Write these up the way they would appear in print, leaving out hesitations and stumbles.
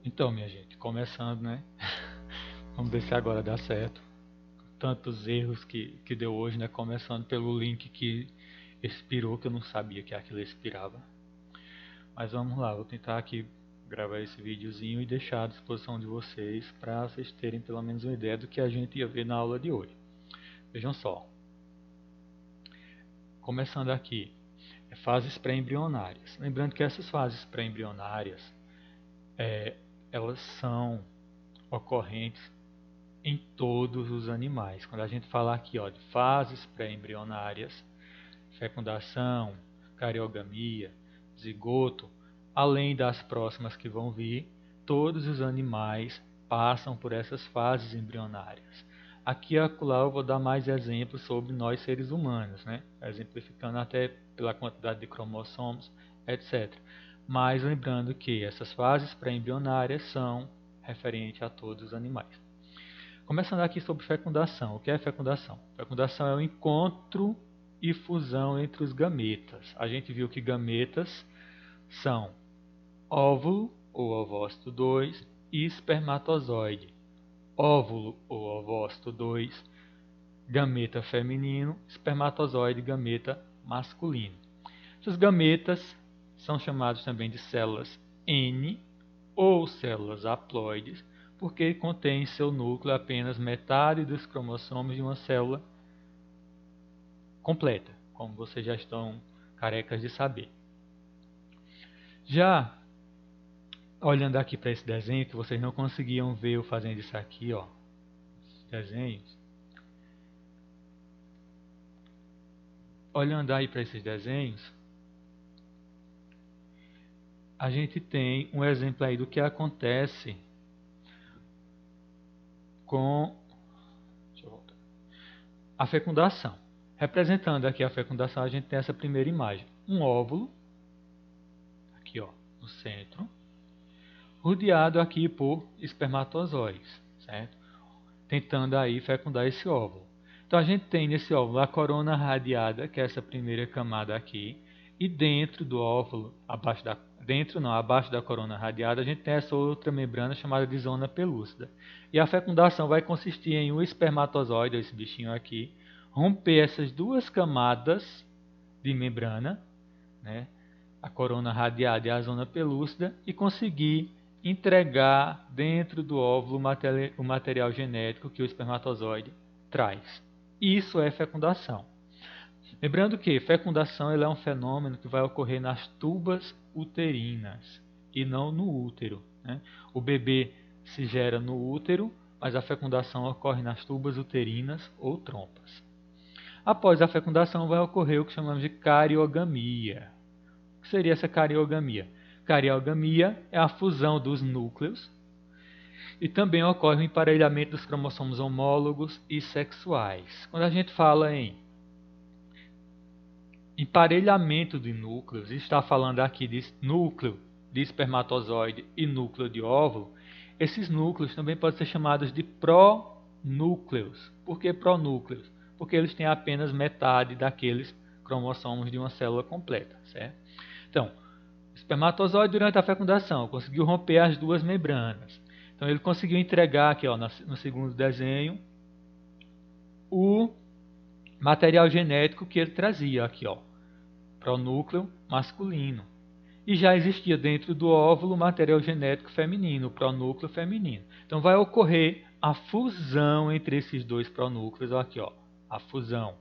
Então, minha gente, começando, né? Vamos ver se agora dá certo. Tantos erros que deu hoje, né? Começando pelo link que expirou, que eu não sabia que aquilo expirava. Mas vamos lá, vou tentar aqui gravar esse videozinho e deixar à disposição de vocês para vocês terem pelo menos uma ideia do que a gente ia ver na aula de hoje. Vejam só. Começando aqui, fases pré-embrionárias. Lembrando que essas fases pré-embrionárias, elas são ocorrentes em todos os animais. Quando a gente fala aqui de fases pré-embrionárias, fecundação, cariogamia, zigoto, além das próximas que vão vir, todos os animais passam por essas fases embrionárias. Aqui e acolá eu vou dar mais exemplos sobre nós seres humanos, né? Exemplificando até pela quantidade de cromossomos, etc. Mas lembrando que essas fases pré-embrionárias são referentes a todos os animais. Começando aqui sobre fecundação. O que é fecundação? Fecundação é o encontro e fusão entre os gametas. A gente viu que gametas são óvulo ou ovócito 2 e espermatozoide. Óvulo ou ovócito 2, gameta feminino, espermatozoide, gameta masculino. Os gametas são chamados também de células N ou células haploides, porque contém em seu núcleo apenas metade dos cromossomos de uma célula completa, como vocês já estão carecas de saber. Já olhando aqui para esse desenho, que vocês não conseguiam ver eu fazendo isso aqui, desenhos. Olhando aí para esses desenhos, a gente tem um exemplo aí do que acontece com a fecundação. Representando aqui a fecundação, a gente tem essa primeira imagem. Um óvulo, aqui no centro, rodeado aqui por espermatozoides, certo? Tentando aí fecundar esse óvulo. Então a gente tem nesse óvulo a corona radiada, que é essa primeira camada aqui, e dentro do óvulo, abaixo da corona radiada, a gente tem essa outra membrana chamada de zona pelúcida. E a fecundação vai consistir em um espermatozoide, esse bichinho aqui, romper essas duas camadas de membrana, né, a corona radiada e a zona pelúcida, e conseguir entregar dentro do óvulo o material genético que o espermatozoide traz. Isso é fecundação. Lembrando que fecundação é um fenômeno que vai ocorrer nas tubas uterinas e não no útero, né? O bebê se gera no útero, mas a fecundação ocorre nas tubas uterinas ou trompas. Após a fecundação vai ocorrer o que chamamos de cariogamia. O que seria essa cariogamia? Cariogamia é a fusão dos núcleos e também ocorre o emparelhamento dos cromossomos homólogos e sexuais. Quando a gente fala em emparelhamento de núcleos, está falando aqui de núcleo de espermatozoide e núcleo de óvulo, esses núcleos também podem ser chamados de pronúcleos. Por que pronúcleos? Porque eles têm apenas metade daqueles cromossomos de uma célula completa, certo? Então, o espermatozoide durante a fecundação conseguiu romper as duas membranas. Então ele conseguiu entregar aqui no segundo desenho o material genético que ele trazia aqui, pronúcleo masculino. E já existia dentro do óvulo material genético feminino, pronúcleo feminino. Então vai ocorrer a fusão entre esses dois pronúcleos, aqui, a fusão.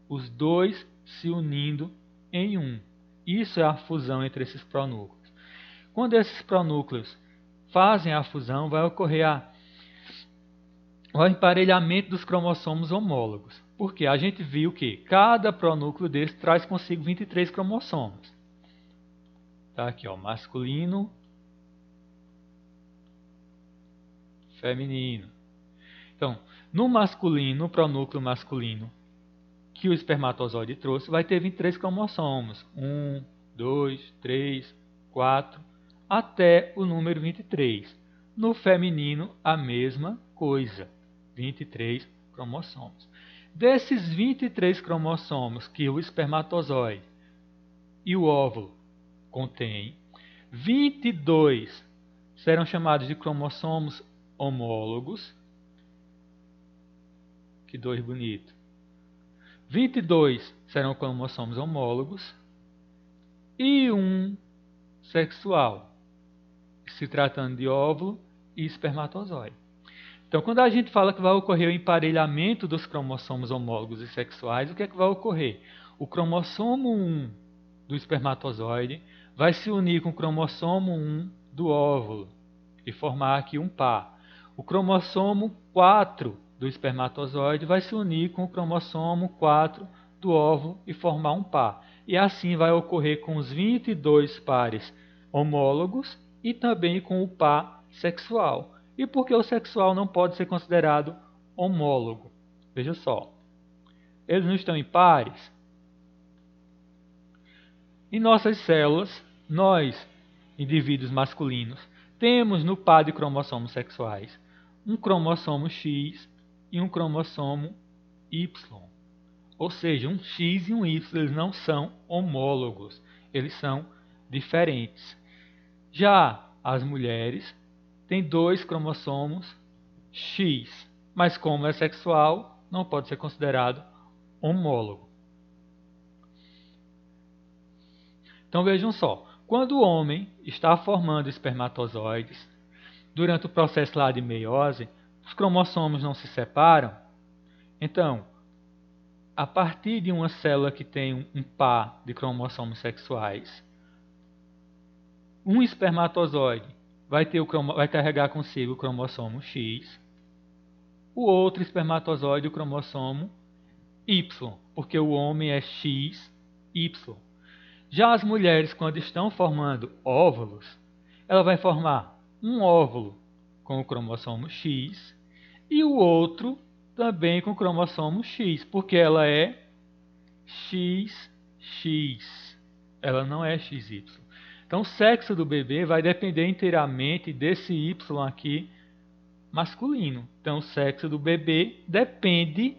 Os dois se unindo em um. Isso é a fusão entre esses pronúcleos. Quando esses pronúcleos fazem a fusão, vai ocorrer o emparelhamento dos cromossomos homólogos. Porque a gente viu que cada pronúcleo desse traz consigo 23 cromossomos. Tá aqui, masculino, feminino. Então, no masculino, no pronúcleo masculino, que o espermatozoide trouxe, vai ter 23 cromossomos. 1, 2, 3, 4, até o número 23. No feminino, a mesma coisa, 23 cromossomos. Desses 23 cromossomos que o espermatozoide e o óvulo contêm, 22 serão chamados de cromossomos homólogos. Que 2 bonito. 22 serão cromossomos homólogos. E um sexual, se tratando de óvulo e espermatozoide. Então, quando a gente fala que vai ocorrer o emparelhamento dos cromossomos homólogos e sexuais, o que é que vai ocorrer? O cromossomo 1 do espermatozoide vai se unir com o cromossomo 1 do óvulo e formar aqui um par. O cromossomo 4 do espermatozoide vai se unir com o cromossomo 4 do óvulo e formar um par. E assim vai ocorrer com os 22 pares homólogos e também com o par sexual. E por que o sexual não pode ser considerado homólogo? Veja só. Eles não estão em pares? Em nossas células, nós, indivíduos masculinos, temos no par de cromossomos sexuais um cromossomo X e um cromossomo Y. Ou seja, um X e um Y, eles não são homólogos, eles são diferentes. Já as mulheres têm 2 cromossomos X, mas como é sexual, não pode ser considerado homólogo. Então vejam só, quando o homem está formando espermatozoides, durante o processo lá de meiose, os cromossomos não se separam. Então, a partir de uma célula que tem um par de cromossomos sexuais, um espermatozoide vai carregar consigo o cromossomo X, o outro espermatozoide o cromossomo Y, porque o homem é XY. Já as mulheres, quando estão formando óvulos, ela vai formar um óvulo com o cromossomo X e o outro também com o cromossomo X, porque ela é XX, ela não é XY. Então o sexo do bebê vai depender inteiramente desse Y aqui masculino. Então o sexo do bebê depende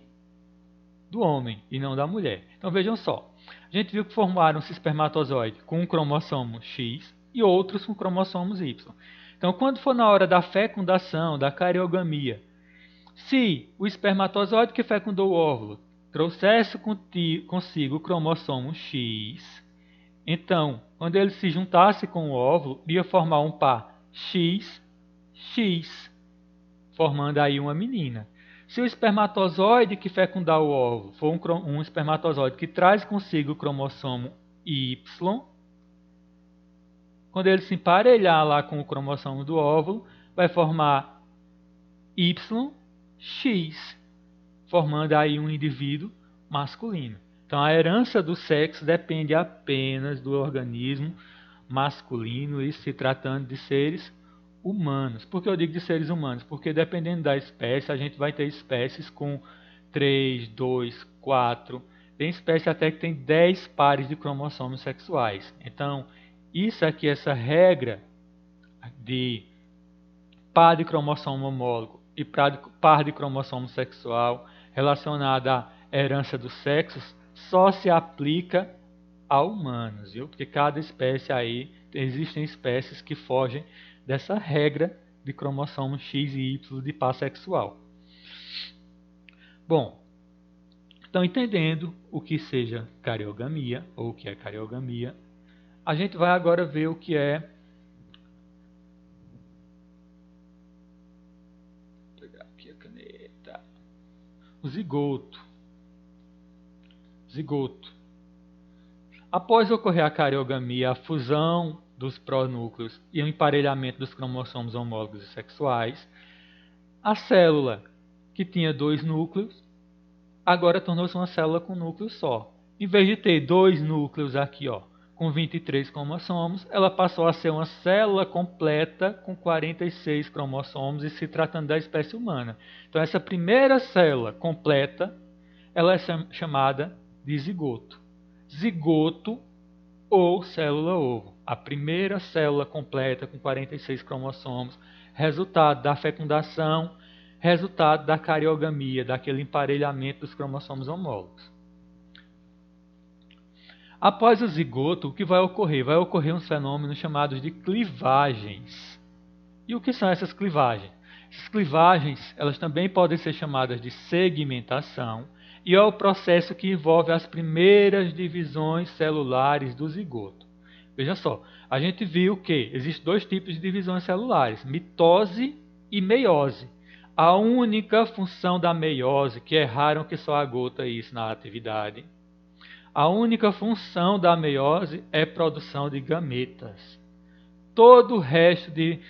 do homem e não da mulher. Então vejam só. A gente viu que formaram-se espermatozoide com um cromossomo X e outros com cromossomos Y. Então, quando for na hora da fecundação, da cariogamia, se o espermatozoide que fecundou o óvulo trouxesse consigo o cromossomo X, então, quando ele se juntasse com o óvulo, ia formar um par XX, formando aí uma menina. Se o espermatozoide que fecundar o óvulo for um espermatozoide que traz consigo o cromossomo Y, quando ele se emparelhar lá com o cromossomo do óvulo, vai formar YX, formando aí um indivíduo masculino. Então a herança do sexo depende apenas do organismo masculino, e se tratando de seres humanos. Por que eu digo de seres humanos? Porque dependendo da espécie, a gente vai ter espécies com 3, 2, 4, tem espécie até que tem 10 pares de cromossomos sexuais. Então, isso aqui, essa regra de par de cromossomo homólogo e par de cromossomo sexual relacionada à herança dos sexos só se aplica a humanos, viu? Porque cada espécie aí, existem espécies que fogem dessa regra de cromossomos X e Y de par sexual. Bom, então entendendo o que seja cariogamia, ou o que é cariogamia, a gente vai agora ver o que é... Vou pegar aqui a caneta. O zigoto. Zigoto. Após ocorrer a cariogamia, a fusão dos pronúcleos e o emparelhamento dos cromossomos homólogos e sexuais, a célula que tinha 2 núcleos, agora tornou-se uma célula com núcleo só. Em vez de ter 2 núcleos aqui, ó, com 23 cromossomos, ela passou a ser uma célula completa com 46 cromossomos, e se tratando da espécie humana. Então essa primeira célula completa, ela é chamada de zigoto. Zigoto ou célula-ovo. A primeira célula completa com 46 cromossomos, resultado da fecundação, resultado da cariogamia, daquele emparelhamento dos cromossomos homólogos. Após o zigoto, o que vai ocorrer? Vai ocorrer uns fenômenos chamados de clivagens. E o que são essas clivagens? Essas clivagens, elas também podem ser chamadas de segmentação, e é o processo que envolve as primeiras divisões celulares do zigoto. Veja só, a gente viu que existem dois tipos de divisões celulares, mitose e meiose. A única função da meiose, que erraram que só agota isso na atividade, a única função da meiose é produção de gametas. Todo o resto de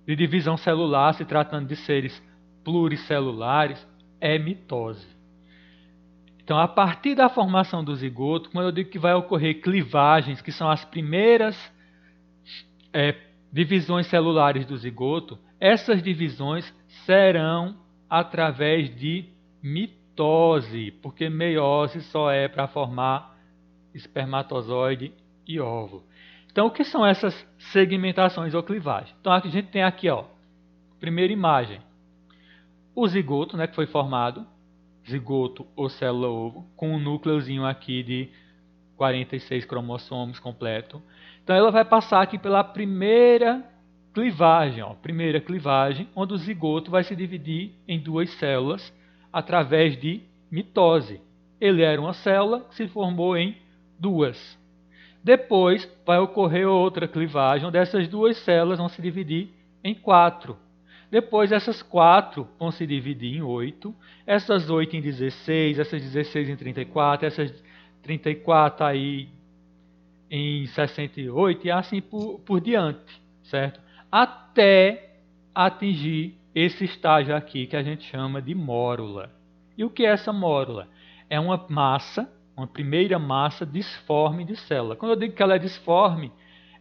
divisão celular, se tratando de seres pluricelulares, é mitose. Então, a partir da formação do zigoto, quando eu digo que vai ocorrer clivagens, que são as primeiras divisões celulares do zigoto, essas divisões serão através de mitose, porque meiose só é para formar espermatozoide e óvulo. Então, o que são essas segmentações ou clivagens? Então, a gente tem aqui, ó, primeira imagem, o zigoto, né, que foi formado, zigoto ou célula-ovo, com um núcleozinho aqui de 46 cromossomos completo. Então, ela vai passar aqui pela primeira clivagem, onde o zigoto vai se dividir em duas células através de mitose. Ele era uma célula que se formou em duas. Depois vai ocorrer outra clivagem, onde essas duas células vão se dividir em 4. Depois essas 4 vão se dividir em 8, essas 8 em 16, essas 16 em 34, essas 34 aí em 68 e assim por diante, certo? Até atingir esse estágio aqui que a gente chama de mórula. E o que é essa mórula? É uma massa, uma primeira massa disforme de célula. Quando eu digo que ela é disforme,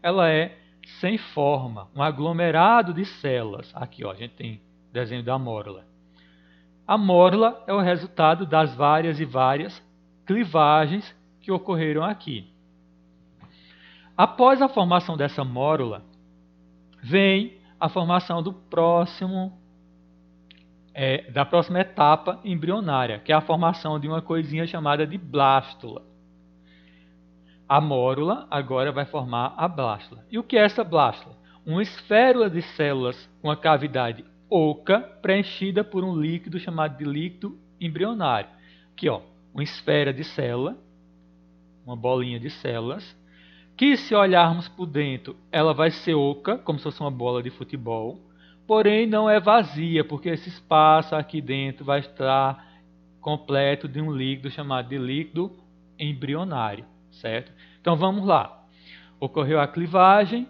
ela é sem forma, um aglomerado de células. Aqui, ó, a gente tem desenho da mórula. A mórula é o resultado das várias clivagens que ocorreram aqui. Após a formação dessa mórula, vem a formação da próxima etapa embrionária, que é a formação de uma coisinha chamada de blástula. A mórula agora vai formar a blástula. E o que é essa blástula? Uma esfera de células com a cavidade oca preenchida por um líquido chamado de líquido embrionário. Aqui, ó, uma esfera de célula, uma bolinha de células, que se olharmos por dentro, ela vai ser oca, como se fosse uma bola de futebol, porém não é vazia, porque esse espaço aqui dentro vai estar completo de um líquido chamado de líquido embrionário, certo? Então vamos lá. Ocorreu a clivagem,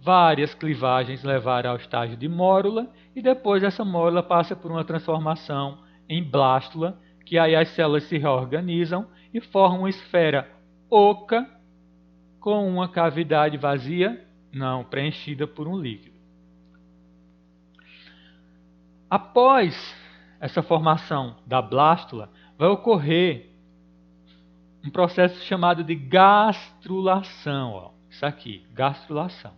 várias clivagens levaram ao estágio de mórula, e depois essa mórula passa por uma transformação em blástula, que aí as células se reorganizam e formam uma esfera oca, com uma cavidade vazia, não, preenchida por um líquido. Após essa formação da blástula, vai ocorrer um processo chamado de gastrulação. Ó, isso aqui, gastrulação.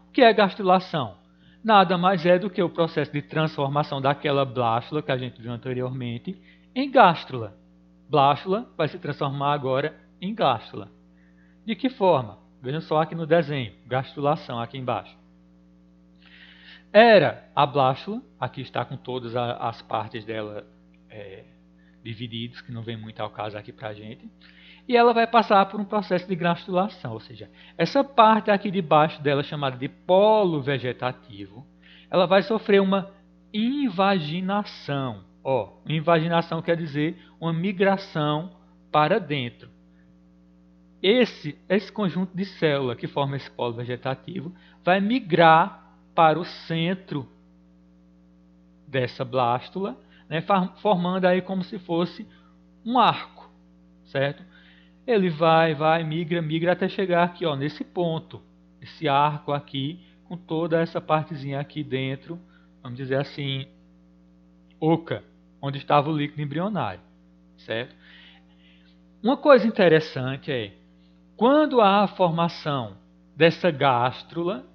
O que é gastrulação? Nada mais é do que o processo de transformação daquela blástula que a gente viu anteriormente em gástrula. Blástula vai se transformar agora em gástrula. De que forma? Vejam só aqui no desenho, gastrulação aqui embaixo. Era a blástula, aqui está com todas as partes dela divididas, que não vem muito ao caso aqui para a gente. E ela vai passar por um processo de gastrulação, ou seja, essa parte aqui de baixo dela, chamada de polo vegetativo, ela vai sofrer uma invaginação. Ó, invaginação quer dizer uma migração para dentro. Esse conjunto de células que forma esse polo vegetativo vai migrar para o centro dessa blástula, né, formando aí como se fosse um arco, certo? Ele vai, migra até chegar aqui, ó, nesse ponto, esse arco aqui, com toda essa partezinha aqui dentro, vamos dizer assim, oca, onde estava o líquido embrionário, certo? Uma coisa interessante é, quando há a formação dessa gástrula,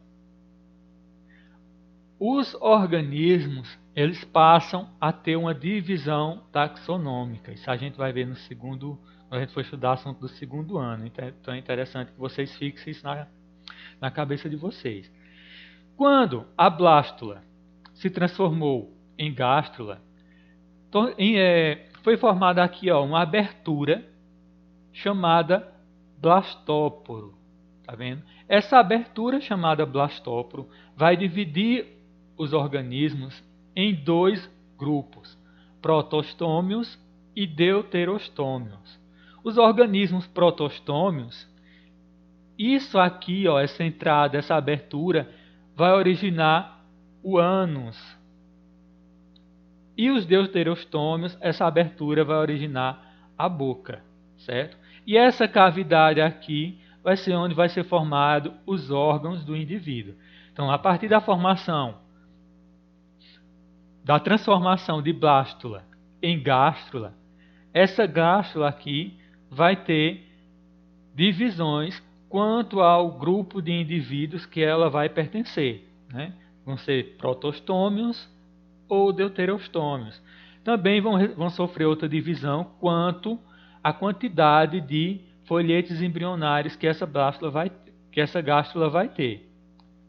os organismos eles passam a ter uma divisão taxonômica. Isso a gente vai ver no segundo quando a gente for estudar assunto do segundo ano. Então é interessante que vocês fixem isso na cabeça de vocês. Quando a blástula se transformou em gástrula, foi formada aqui uma abertura chamada blastóporo. Tá vendo? Essa abertura chamada blastóporo vai dividir os organismos em dois grupos, protostômios e deuterostômios. Os organismos protostômios, isso aqui, essa entrada, essa abertura, vai originar o ânus. E os deuterostômios, essa abertura vai originar a boca, certo? E essa cavidade aqui vai ser onde vai ser formado os órgãos do indivíduo. Então, a partir da transformação de blástula em gástrula, essa gástrula aqui vai ter divisões quanto ao grupo de indivíduos que ela vai pertencer, né? Vão ser protostômios ou deuterostômios. Também vão sofrer outra divisão quanto à quantidade de folhetos embrionários que essa gástrula vai ter.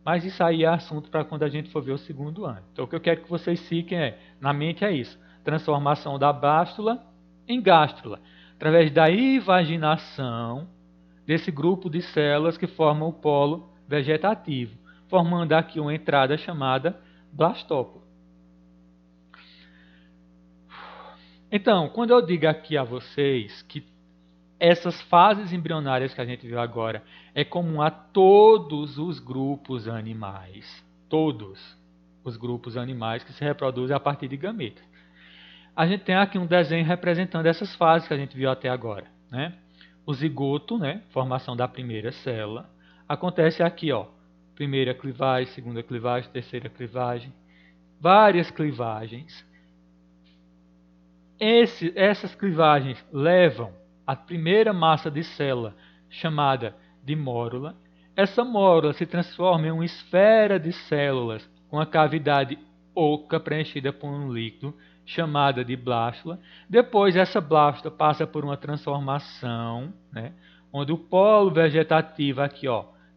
Mas isso aí é assunto para quando a gente for ver o segundo ano. Então o que eu quero que vocês fiquem na mente é isso. Transformação da blástula em gástrula, através da invaginação desse grupo de células que formam o polo vegetativo, formando aqui uma entrada chamada blastóporo. Então, quando eu digo aqui a vocês que essas fases embrionárias que a gente viu agora é comum a todos os grupos animais, todos os grupos animais que se reproduzem a partir de gametas. A gente tem aqui um desenho representando essas fases que a gente viu até agora, né? O zigoto, né, formação da primeira célula, acontece aqui, primeira clivagem, segunda clivagem, terceira clivagem, várias clivagens. Essas clivagens levam a primeira massa de célula, chamada de mórula. Essa mórula se transforma em uma esfera de células com a cavidade oca preenchida por um líquido, chamada de blástula. Depois, essa blástula passa por uma transformação, né, onde o polo vegetativo aqui,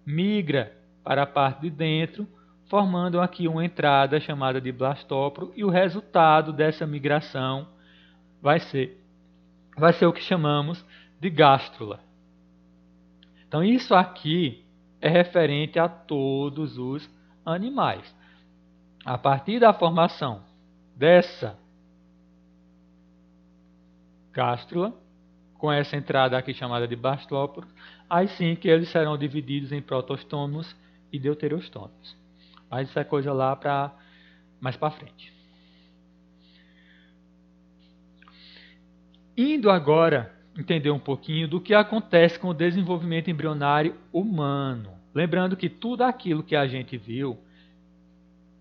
migra para a parte de dentro, formando aqui uma entrada chamada de blastóporo, e o resultado dessa migração vai ser o que chamamos de gástrula. Então, isso aqui é referente a todos os animais. A partir da formação dessa gástrula, com essa entrada aqui chamada de blastóporo, aí sim que eles serão divididos em protostômios e deuterostômios. Mas isso é coisa lá para mais para frente. Indo agora entender um pouquinho do que acontece com o desenvolvimento embrionário humano. Lembrando que tudo aquilo que a gente viu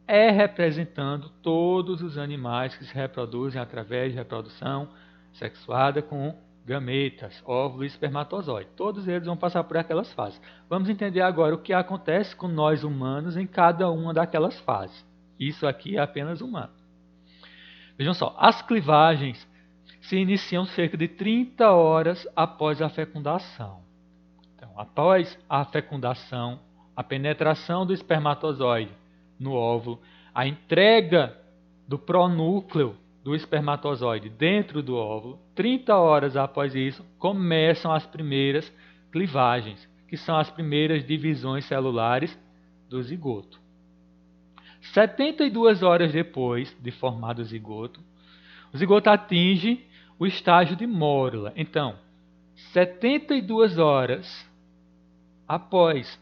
é representando todos os animais que se reproduzem através de reprodução sexuada com gametas, óvulo e espermatozoide. Todos eles vão passar por aquelas fases. Vamos entender agora o que acontece com nós humanos em cada uma daquelas fases. Isso aqui é apenas humano. Vejam só, as clivagens se iniciam cerca de 30 horas após a fecundação. Então, após a fecundação, a penetração do espermatozoide no óvulo, a entrega do pronúcleo do espermatozoide dentro do óvulo, 30 horas após isso, começam as primeiras clivagens, que são as primeiras divisões celulares do zigoto. 72 horas depois de formado o zigoto atinge o estágio de mórula. Então, 72 horas após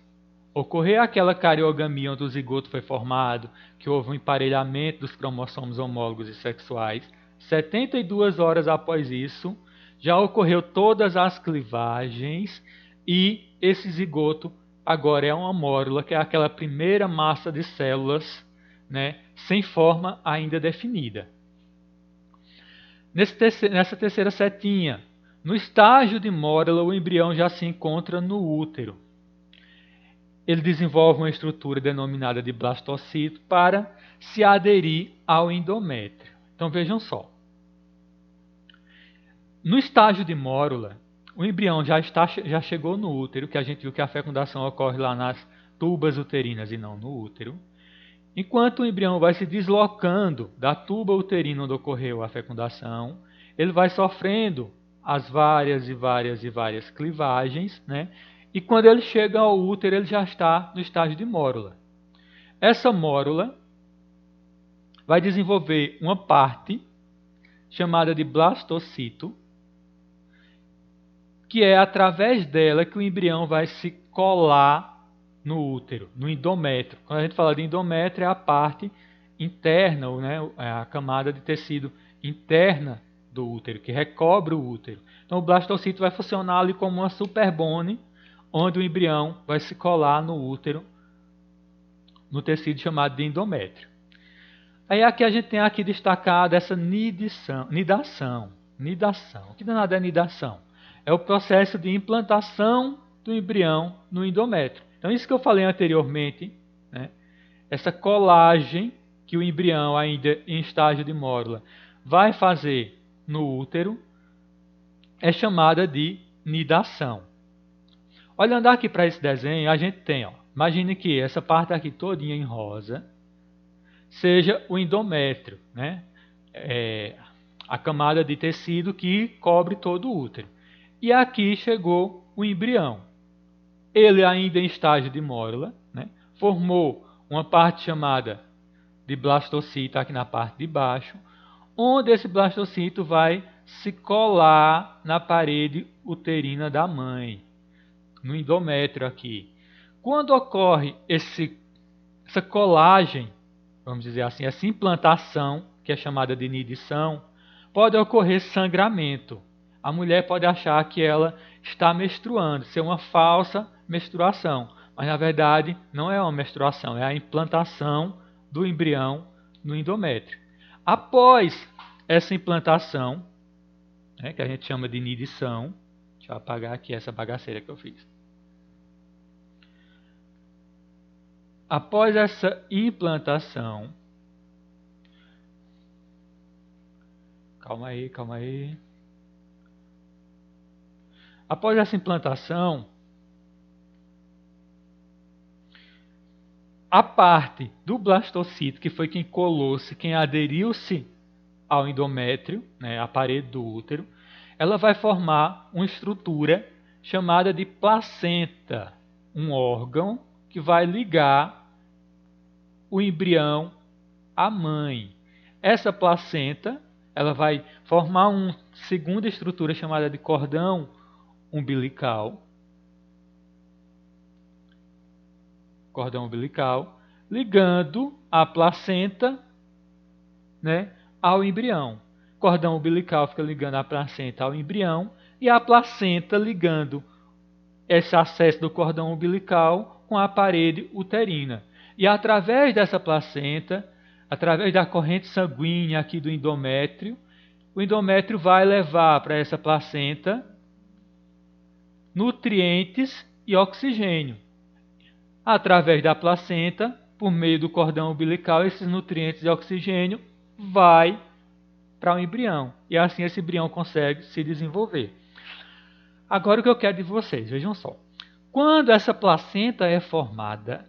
ocorrer aquela cariogamia onde o zigoto foi formado, que houve um emparelhamento dos cromossomos homólogos e sexuais, 72 horas após isso, já ocorreu todas as clivagens e esse zigoto agora é uma mórula, que é aquela primeira massa de células, né, sem forma ainda definida. Nessa terceira setinha, no estágio de mórula, o embrião já se encontra no útero. Ele desenvolve uma estrutura denominada de blastocito para se aderir ao endométrio. Então vejam só. No estágio de mórula, o embrião já chegou no útero, que a gente viu que a fecundação ocorre lá nas tubas uterinas e não no útero. Enquanto o embrião vai se deslocando da tuba uterina onde ocorreu a fecundação, ele vai sofrendo as várias clivagens, né? E quando ele chega ao útero, ele já está no estágio de mórula. Essa mórula vai desenvolver uma parte chamada de blastocito, que é através dela que o embrião vai se colar no útero, no endométrio. Quando a gente fala de endométrio, é a parte interna, né, a camada de tecido interna do útero, que recobre o útero. Então o blastocito vai funcionar ali como uma superbone, onde o embrião vai se colar no útero, no tecido chamado de endométrio. Aí aqui a gente tem aqui destacado essa nidação. O que danado é nidação? É o processo de implantação do embrião no endométrio. Então isso que eu falei anteriormente, né? Essa colagem que o embrião ainda em estágio de mórula vai fazer no útero é chamada de nidação. Olhando aqui para esse desenho, a gente tem, imagine que essa parte aqui todinha em rosa seja o endométrio, né? A camada de tecido que cobre todo o útero. E aqui chegou o embrião. Ele ainda em estágio de mórula, né? Formou uma parte chamada de blastocito aqui na parte de baixo, onde esse blastocito vai se colar na parede uterina da mãe, no endométrio aqui. Quando ocorre essa colagem, vamos dizer assim, essa implantação, que é chamada de nidição, pode ocorrer sangramento. A mulher pode achar que ela está menstruando, ser uma falsa menstruação, mas na verdade não é uma menstruação, é a implantação do embrião no endométrio. Após essa implantação, né, que a gente chama de nidição, deixa eu apagar aqui essa bagaceira que eu fiz. Após essa implantação, calma aí. Após essa implantação, a parte do blastocito, que foi quem colou-se, quem aderiu-se ao endométrio, né, à parede do útero, ela vai formar uma estrutura chamada de placenta, um órgão que vai ligar o embrião à mãe. Essa placenta, ela vai formar uma segunda estrutura chamada de cordão umbilical, ligando a placenta, né, ao embrião. O cordão umbilical fica ligando a placenta ao embrião e a placenta ligando esse acesso do cordão umbilical com a parede uterina. E através dessa placenta, através da corrente sanguínea aqui do endométrio, o endométrio vai levar para essa placenta nutrientes e oxigênio. Através da placenta, por meio do cordão umbilical, esses nutrientes e oxigênio vai para o embrião. E assim esse embrião consegue se desenvolver. Agora o que eu quero de vocês, vejam só. Quando essa placenta é formada,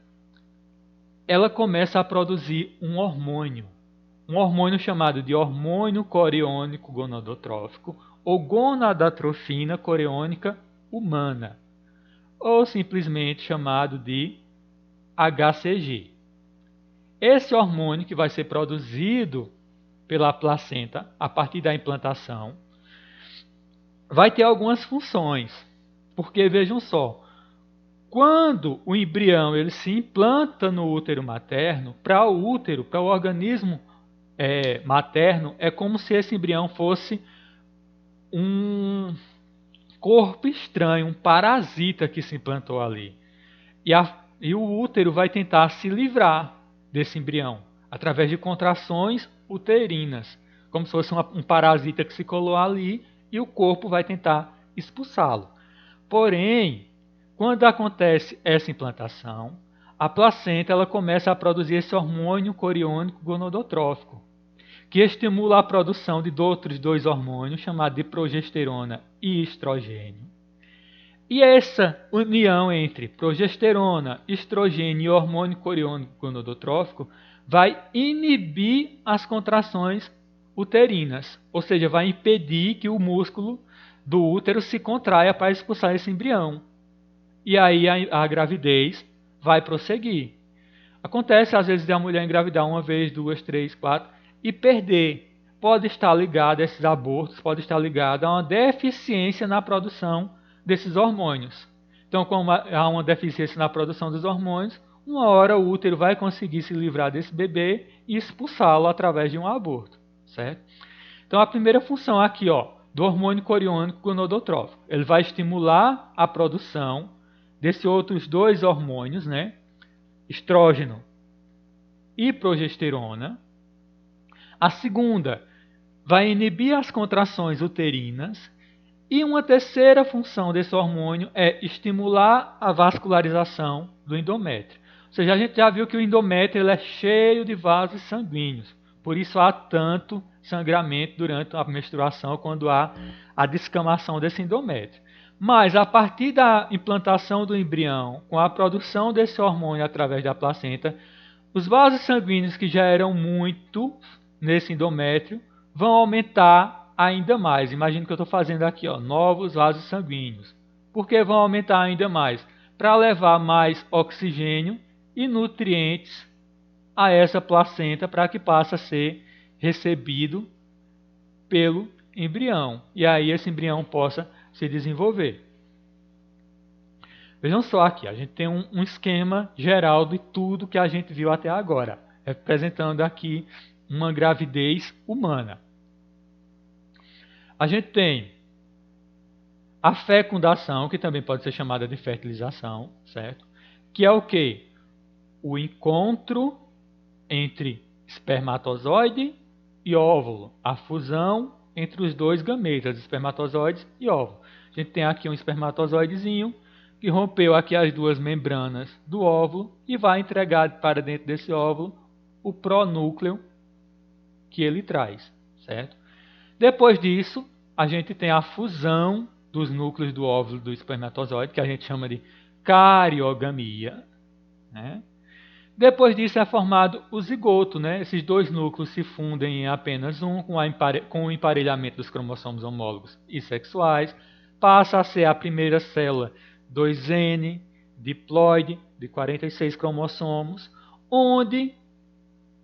ela começa a produzir um hormônio chamado de hormônio coriônico gonadotrófico ou gonadatrofina coriônica humana, ou simplesmente chamado de HCG. Esse hormônio que vai ser produzido pela placenta a partir da implantação vai ter algumas funções, porque vejam só, quando o embrião ele se implanta no útero materno, para o organismo materno, é como se esse embrião fosse um corpo estranho, um parasita que se implantou ali. E o útero vai tentar se livrar desse embrião, através de contrações uterinas, como se fosse um parasita que se colou ali, e o corpo vai tentar expulsá-lo. Porém, quando acontece essa implantação, a placenta ela começa a produzir esse hormônio coriônico gonadotrófico, que estimula a produção de outros dois hormônios, chamados de progesterona e estrogênio. E essa união entre progesterona, estrogênio e hormônio coriônico gonadotrófico vai inibir as contrações uterinas, ou seja, vai impedir que o músculo do útero se contraia para expulsar esse embrião. E aí a gravidez vai prosseguir. Acontece às vezes de a mulher engravidar uma vez, duas, três, quatro e perder. Pode estar ligado a esses abortos, pode estar ligado a uma deficiência na produção desses hormônios. Então, como há uma deficiência na produção dos hormônios, uma hora o útero vai conseguir se livrar desse bebê e expulsá-lo através de um aborto, certo? Então, a primeira função aqui, ó, do hormônio coriônico gonadotrófico, ele vai estimular a produção desses outros dois hormônios, né? Estrógeno e progesterona. A segunda vai inibir as contrações uterinas. E uma terceira função desse hormônio é estimular a vascularização do endométrio. Ou seja, a gente já viu que o endométrio ele é cheio de vasos sanguíneos. Por isso há tanto sangramento durante a menstruação quando há a descamação desse endométrio. Mas a partir da implantação do embrião, com a produção desse hormônio através da placenta, os vasos sanguíneos que já eram muito nesse endométrio vão aumentar ainda mais. Imagina que eu estou fazendo aqui, ó, novos vasos sanguíneos. Por que vão aumentar ainda mais? Para levar mais oxigênio e nutrientes a essa placenta para que passe a ser recebido pelo embrião. E aí esse embrião possa se desenvolver. Vejam só aqui, a gente tem um esquema geral de tudo que a gente viu até agora, representando aqui uma gravidez humana. A gente tem a fecundação, que também pode ser chamada de fertilização, certo? Que é o quê? O encontro entre espermatozoide e óvulo, a fusão entre os dois gametas, espermatozoides e óvulo. A gente tem aqui um espermatozoidezinho que rompeu aqui as duas membranas do óvulo e vai entregar para dentro desse óvulo o pronúcleo que ele traz, certo? Depois disso, a gente tem a fusão dos núcleos do óvulo do espermatozoide, que a gente chama de cariogamia, né? Depois disso é formado o zigoto, né? Esses dois núcleos se fundem em apenas um, com o emparelhamento dos cromossomos homólogos e sexuais. Passa a ser a primeira célula 2N, diploide, de 46 cromossomos, onde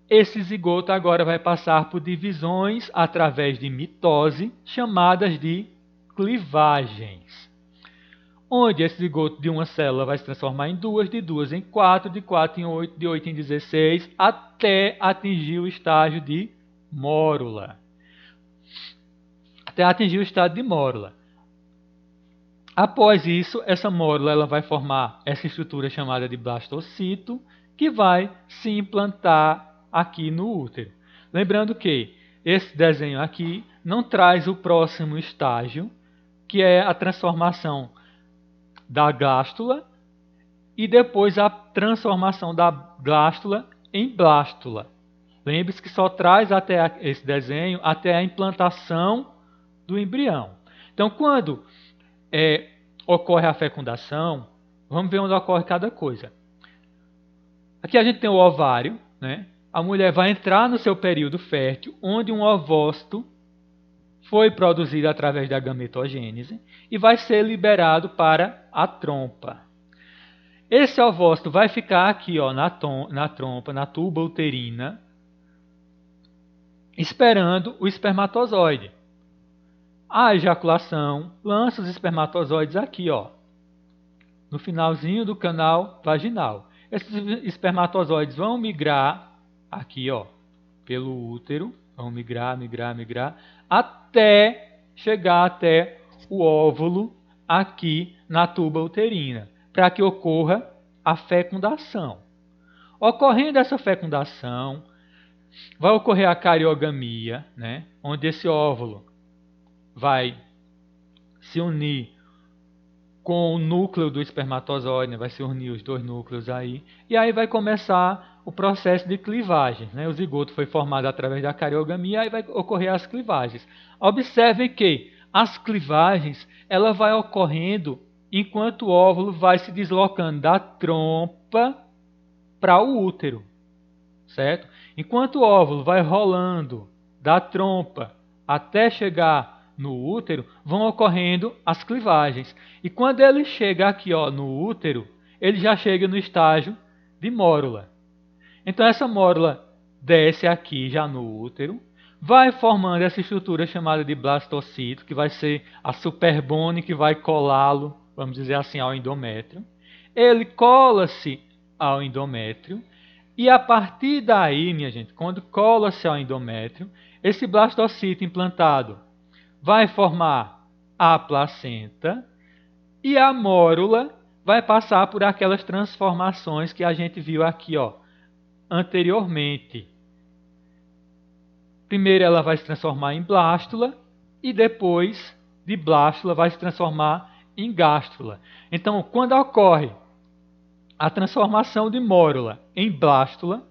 esse zigoto agora vai passar por divisões através de mitose, chamadas de clivagens. Onde esse zigoto de uma célula vai se transformar em duas, de duas em quatro, de quatro em 8, de 8 em 16, até atingir o estágio de mórula. Até atingir o estado de mórula. Após isso, essa mórula ela vai formar essa estrutura chamada de blastocito, que vai se implantar aqui no útero. Lembrando que esse desenho aqui não traz o próximo estágio, que é a transformação da gástula e depois a transformação da gástula em blástula. Lembre-se que só traz até esse desenho até a implantação do embrião. Então, quando ocorre a fecundação, vamos ver onde ocorre cada coisa. Aqui a gente tem o ovário, né? A mulher vai entrar no seu período fértil, onde um ovócito foi produzido através da gametogênese e vai ser liberado para a trompa. Esse ovócito vai ficar aqui, ó, na trompa, na tuba uterina, esperando o espermatozoide. A ejaculação lança os espermatozoides aqui, ó, no finalzinho do canal vaginal. Esses espermatozoides vão migrar aqui, ó, pelo útero, vão migrar, até chegar até o óvulo aqui na tuba uterina, para que ocorra a fecundação. Ocorrendo essa fecundação, vai ocorrer a cariogamia, né, onde esse óvulo vai se unir com o núcleo do espermatozoide, né, vai se unir os dois núcleos aí, e aí vai começar o processo de clivagem, né? O zigoto foi formado através da cariogamia, aí vai ocorrer as clivagens. Observem que as clivagens ela vai ocorrendo enquanto o óvulo vai se deslocando da trompa para o útero, certo? Enquanto o óvulo vai rolando da trompa até chegar no útero, vão ocorrendo as clivagens. E quando ele chega aqui, ó, no útero, ele já chega no estágio de mórula. Então essa mórula desce aqui já no útero, vai formando essa estrutura chamada de blastocito, que vai ser a superbone que vai colá-lo, vamos dizer assim, ao endométrio. Ele cola-se ao endométrio e a partir daí, minha gente, quando cola-se ao endométrio, esse blastocito implantado vai formar a placenta e a mórula vai passar por aquelas transformações que a gente viu aqui, ó, anteriormente. Primeiro ela vai se transformar em blástula e depois de blástula vai se transformar em gástrula. Então, quando ocorre a transformação de mórula em blástula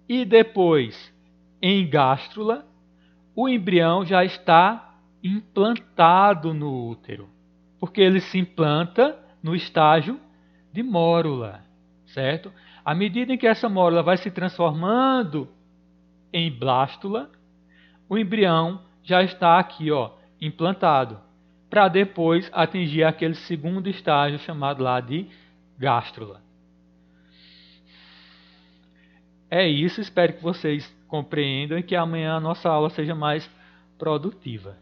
e depois em gástrula, o embrião já está implantado no útero, porque ele se implanta no estágio de mórula, certo? À medida em que essa mórula vai se transformando em blástula, o embrião já está aqui, ó, implantado, para depois atingir aquele segundo estágio chamado lá de gástrula. É isso, espero que vocês compreendam e que amanhã a nossa aula seja mais produtiva.